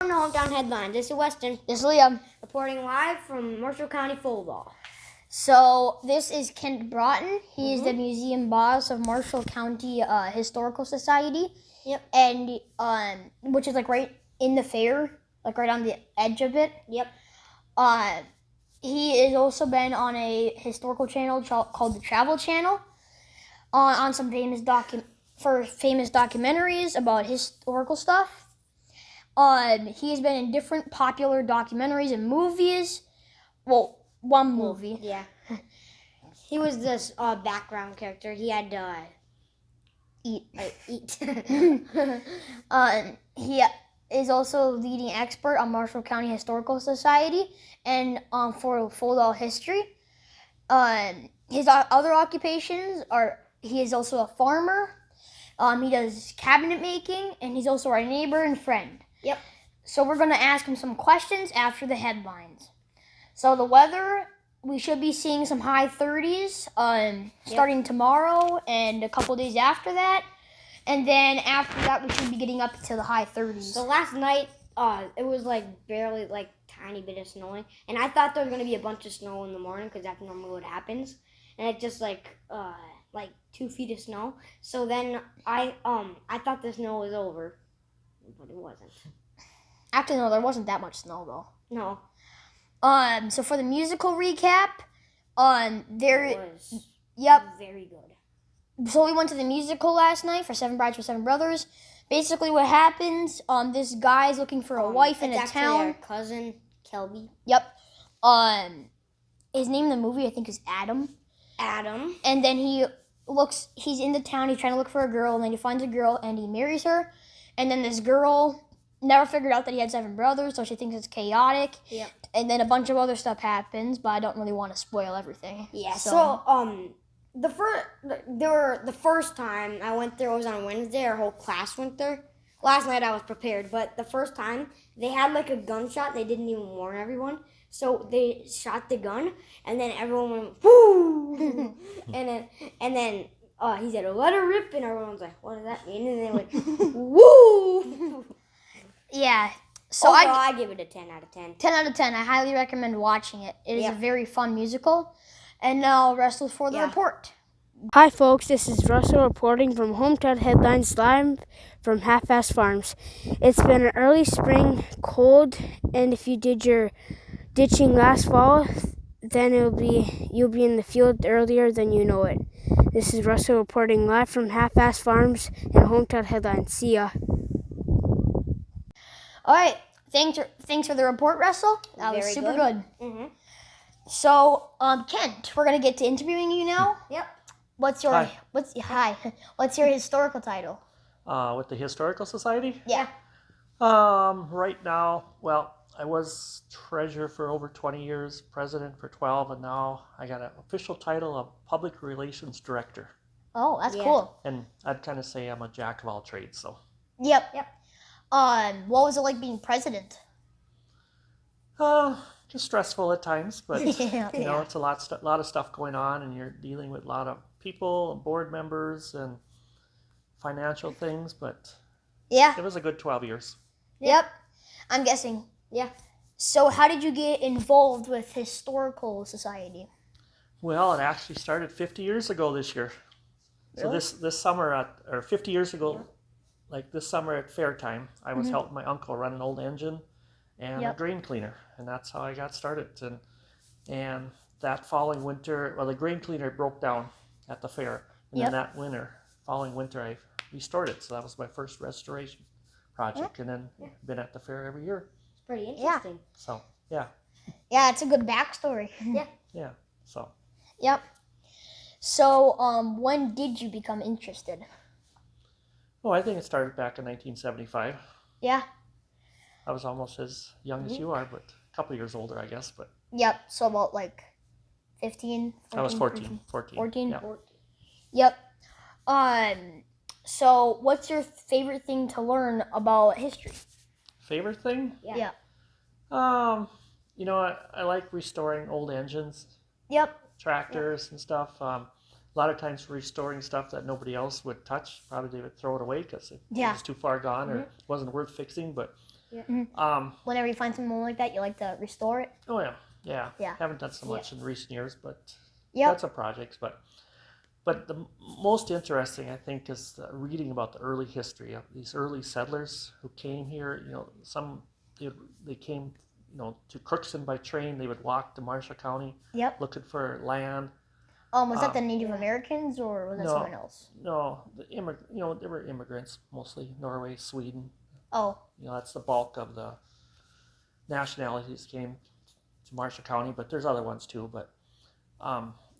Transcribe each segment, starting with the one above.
From the Hometown Headlines, this is Weston. This is Liam. Reporting live from Marshall County Football. So this is Kent Broughton. He is the museum boss of Marshall County Historical Society. Yep. And which is like right in the fair, like right on the edge of it. Yep. He has also been on a historical channel called the Travel Channel, on some famous documentaries about historical stuff. He has been in different popular documentaries and movies. Well, one movie. Yeah. He was this background character. He had to eat. He is also leading expert on Marshall County Historical Society and for Foldall history. His other occupations are he is also a farmer. He does cabinet making, and he's also our neighbor and friend. Yep. So we're going to ask him some questions after the headlines. So the weather, we should be seeing some high 30s starting tomorrow and a couple days after that. And then after that, we should be getting up to the high 30s. So last night, it was like barely like tiny bit of snowing. And I thought there was going to be a bunch of snow in the morning because that's normally what happens. And it just like 2 feet of snow. So then I thought the snow was over, but it wasn't. Actually, no, there wasn't that much snow though. No. So for the musical recap, It was very good. So we went to the musical last night for Seven Brides for Seven Brothers. Basically, what happens? This guy's looking for a wife in a town. Our cousin Kelby. Yep. His name in the movie I think is Adam. Adam. And then he's in the town. He's trying to look for a girl, and then he finds a girl, and he marries her. And then this girl never figured out that he had 7 brothers, so she thinks it's chaotic. Yep. And then a bunch of other stuff happens, but I don't really want to spoil everything. Yeah. So the first time I went there was on Wednesday. Our whole class went there. Last night I was prepared, but the first time they had like a gunshot. They didn't even warn everyone. So they shot the gun, and then everyone went whoo, and then he said, "Let her rip," and everyone was like, "What does that mean?" And they went woo. Yeah. So overall, I give it a 10 out of 10. 10 out of 10. I highly recommend watching it. It is a very fun musical. And now Russell for the report. Hi folks, this is Russell reporting from Hometown Headlines live from Half-Ass Farms. It's been an early spring, cold, and if you did your ditching last fall, then you'll be in the field earlier than you know it. This is Russell reporting live from Half-Ass Farms and Hometown Headlines. See ya. All right. Thanks for the report, Russell. That was super good. Mm-hmm. So, Kent, we're gonna get to interviewing you now. Yep. What's your historical title? With the Historical Society? Yeah. Right now, well, I was treasurer for over 20 years, president for 12, and now I got an official title of Public Relations Director. Oh, that's cool. And I'd kind of say I'm a jack of all trades, so. Yep. What was it like being president? Just stressful at times, but Yeah. you know, it's a lot of stuff going on, and you're dealing with a lot of people, board members, and financial things, but Yeah. it was a good 12 years. Yep. I'm guessing. Yeah. So how did you get involved with Historical Society? Well, it actually started 50 years ago this year. Really? So this summer, 50 years ago, like this summer at fair time, I was helping my uncle run an old engine and a drain cleaner, and that's how I got started. And that following winter, well, the drain cleaner broke down at the fair, and then that following winter, I restored it. So that was my first restoration project, and then been at the fair every year. It's pretty interesting. So yeah. Yeah, it's a good backstory. Yeah. So. Yep. So, when did you become interested? Oh, I think it started back in 1975. Yeah. I was almost as young as you are, but a couple years older, I guess. But Yep. So about like 15. 14, I was 14. 14. Yeah. Yep. So what's your favorite thing to learn about history? Favorite thing? Yeah. You know, I like restoring old engines, Yep. tractors and stuff. A lot of times restoring stuff that nobody else would touch. Probably they would throw it away because it was too far gone or it wasn't worth fixing. But Yeah. Whenever you find something like that, you like to restore it. Oh yeah, yeah. Yeah. Haven't done so much in recent years, but Yep. got some projects. But the most interesting, I think, is reading about the early history of these early settlers who came here. Some they came, to Crookston by train. They would walk to Marshall County Yep. looking for land. Was that the Native Americans or was that No. someone else? No, they were immigrants mostly, Norway, Sweden. Oh. That's the bulk of the nationalities came to Marshall County, but there's other ones too. But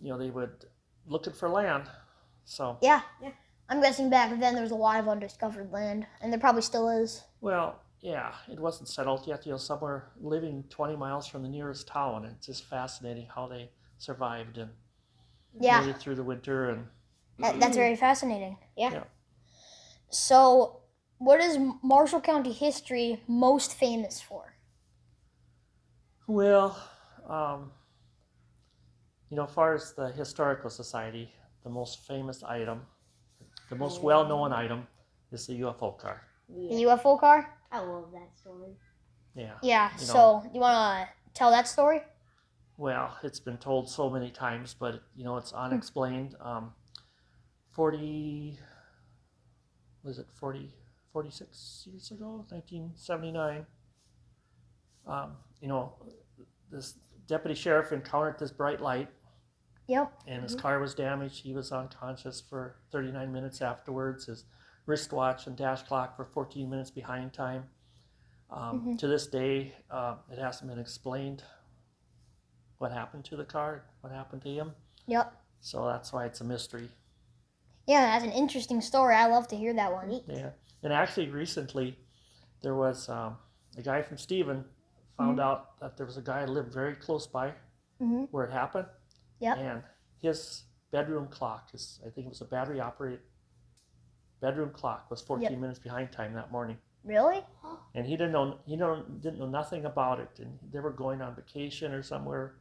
they would looking for land. So Yeah. I'm guessing back then there was a lot of undiscovered land, and there probably still is. well, yeah, it wasn't settled yet. Some were living 20 miles from the nearest town, and it's just fascinating how they survived and made it through the winter. And That's very fascinating. Yeah. So, what is Marshall County history most famous for? well, as far as the historical society, the most famous item, the most well-known item, is the UFO car. The UFO car? I love that story. Yeah. Yeah. So, you want to tell that story? Well, it's been told so many times, but it's unexplained. 46 years ago, 1979. This deputy sheriff encountered this bright light. Yep. And his car was damaged. He was unconscious for 39 minutes afterwards. His wristwatch and dash clock were 14 minutes behind time. To this day, it hasn't been explained what happened to the car, what happened to him. Yep. So that's why it's a mystery. Yeah, that's an interesting story. I love to hear that one. Yeah. And actually, recently, there was a guy from Stephen found out that there was a guy who lived very close by where it happened. Yep. And his bedroom clock, I think it was a battery-operated bedroom clock, was 14 minutes behind time that morning. Really? And he didn't know nothing about it. And they were going on vacation or somewhere.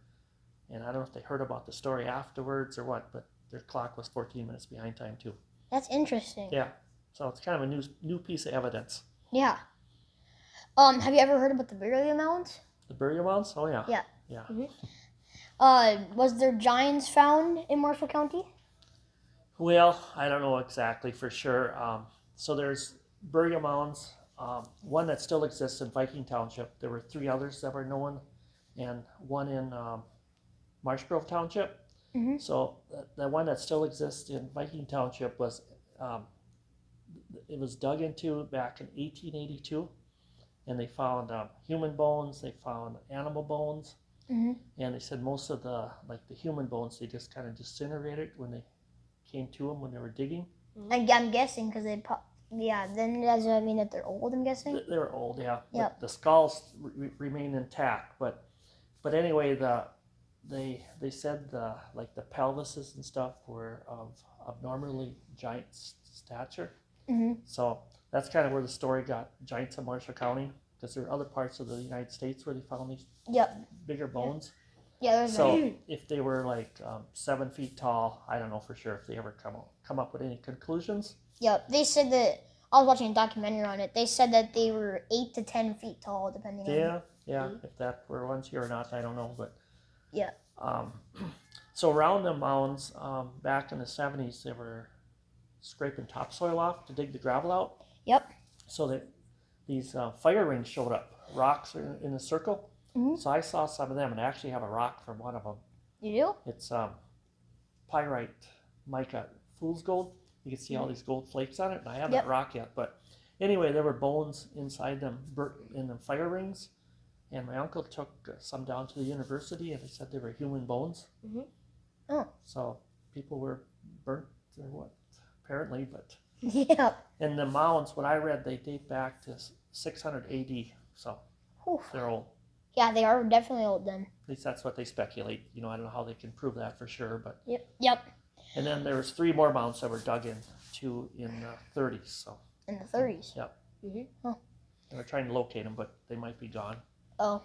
And I don't know if they heard about the story afterwards or what, but their clock was 14 minutes behind time too. That's interesting. Yeah. So it's kind of a new piece of evidence. Yeah. Have you ever heard about the burial mounds? The burial mounds? Oh yeah. Yeah. Yeah. Was there giants found in Marshall County? Well, I don't know exactly for sure. So there's burial mounds. One that still exists in Viking Township. There were 3 others that were known, and one in Marsh Grove Township. So the one that still exists in Viking Township was it was dug into back in 1882, and they found human bones. They found animal bones, and they said most of the human bones they just kind of disintegrated when they came to them when they were digging. I'm guessing because then does that mean that they're old? I'm guessing. They were old, yeah. Yep. But the skulls remain intact, but anyway, they said the pelvises and stuff were of abnormally giant stature. So that's kind of where the story got giants of Marshall County, because there are other parts of the United States where they found these bigger bones. Yeah, there's So if they were 7 feet tall, I don't know for sure if they ever come up with any conclusions. Yep, they said that. I was watching a documentary on it. They said that they were 8 to 10 feet tall, depending on. Yeah. If that were ones here or not, I don't know. But yeah. So around the mounds, back in the 70s, they were scraping topsoil off to dig the gravel out. Yep. So that these fire rings showed up. Rocks are in a circle. So I saw some of them, and I actually have a rock from one of them. You do? It's pyrite mica fool's gold. You can see all these gold flakes on it, and I haven't that rock yet. But anyway, there were bones inside them, in the fire rings, and my uncle took some down to the university, and they said they were human bones. Oh. So people were burnt or what, apparently. But yeah. And the mounds, what I read, they date back to 600 AD, so they're old. Yeah, they are definitely old then. At least that's what they speculate. I don't know how they can prove that for sure, but. Yep. And then there was 3 more mounds that were dug in, 2 in the 30s. So. In the 30s. Yep. Oh. And they're trying to locate them, but they might be gone. Oh.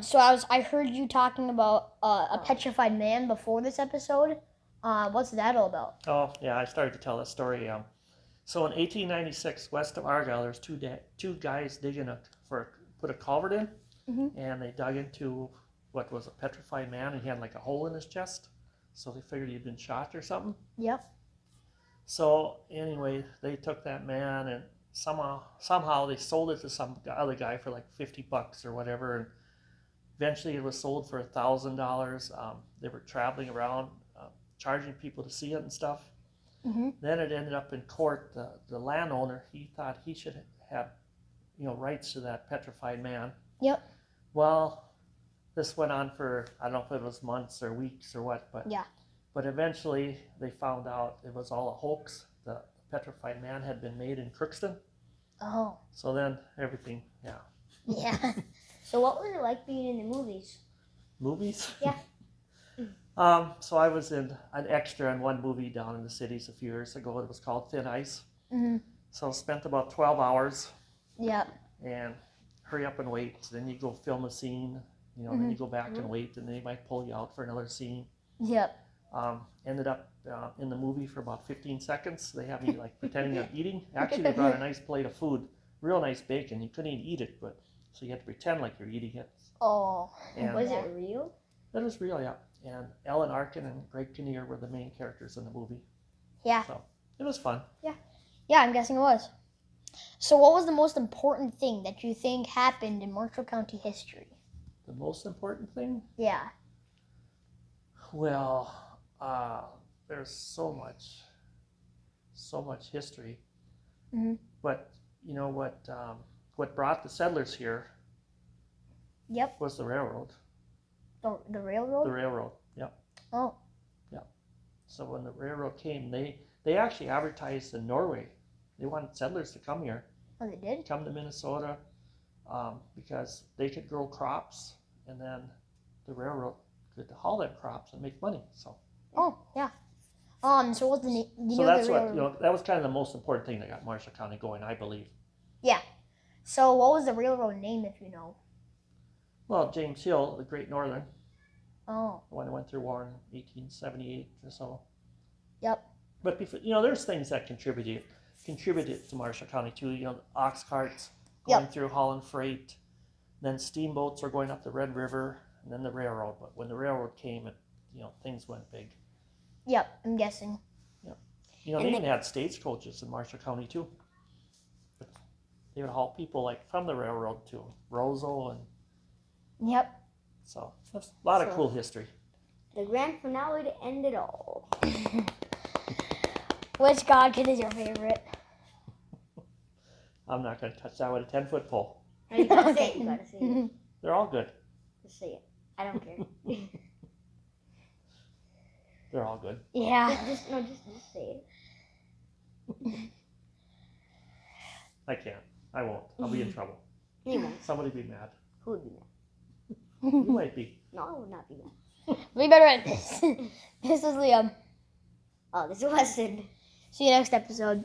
So I heard you talking about a petrified man before this episode. What's that all about? Oh yeah, I started to tell that story. So in 1896, west of Argyle, there's two guys digging put a culvert in, and they dug into what was a petrified man, and he had like a hole in his chest. So they figured he'd been shot or something. Yep. So anyway, they took that man and somehow they sold it to some other guy for like $50 or whatever, and eventually it was sold for $1,000. They were traveling around charging people to see it and stuff. Then it ended up in court. The landowner, he thought he should have rights to that petrified man. Yep. Well, this went on for, I don't know if it was months or weeks or what, but eventually they found out it was all a hoax. The petrified man had been made in Crookston. Oh. So then everything, Yeah. So what was it like being in the movies? Movies? Yeah. So I was in an extra in one movie down in the cities a few years ago. It was called Thin Ice. So spent about 12 hours. Yep. And hurry up and wait. Then you go film a scene, then you go back and wait, and they might pull you out for another scene. Yep. Ended up in the movie for about 15 seconds. They have me like pretending I'm eating. Actually, they brought a nice plate of food, real nice bacon. You couldn't even eat it, but so you had to pretend like you're eating it. Oh. And Was it real? that was real, yeah. And Ellen Arkin and Greg Kinnear were the main characters in the movie. Yeah. So it was fun. Yeah, I'm guessing it was. So what was the most important thing that you think happened in Marshall County history? The most important thing? Yeah. Well, there's so much history. But you know what brought the settlers here Yep. was the railroad. The railroad? The railroad, yep. Oh. Yep. So when the railroad came, they actually advertised in Norway. They wanted settlers to come here. Oh, they did? Come to Minnesota because they could grow crops, and then the railroad could haul them crops and make money. So. Oh, yeah. So what's the name? So that's what that was kind of the most important thing that got Marshall County going, I believe. Yeah. So what was the railroad name, if you know? Well, James Hill, the Great Northern. Oh. The one that went through war in 1878 or so. Yep. But before, there's things that contributed to Marshall County too. The ox carts going through hauling freight, then steamboats are going up the Red River, and then the railroad. But when the railroad came, things went big. Yep, I'm guessing. Yep. They even had stagecoaches in Marshall County too. But they would haul people like from the railroad to Roseau, and Yep. so that's a lot of cool history. The grand finale to end it all. Which god kid is your favorite? I'm not going to touch that with a 10-foot pole. No, you gotta say it. You gotta say it. They're all good. Just say it. I don't care. They're all good. Yeah. Just say it. I can't. I won't. I'll be in trouble. You won't. Somebody be mad. Who would be mad? You might be. No, I would not be mad. We better end this. This is Liam. Oh, this is Weston. See you next episode.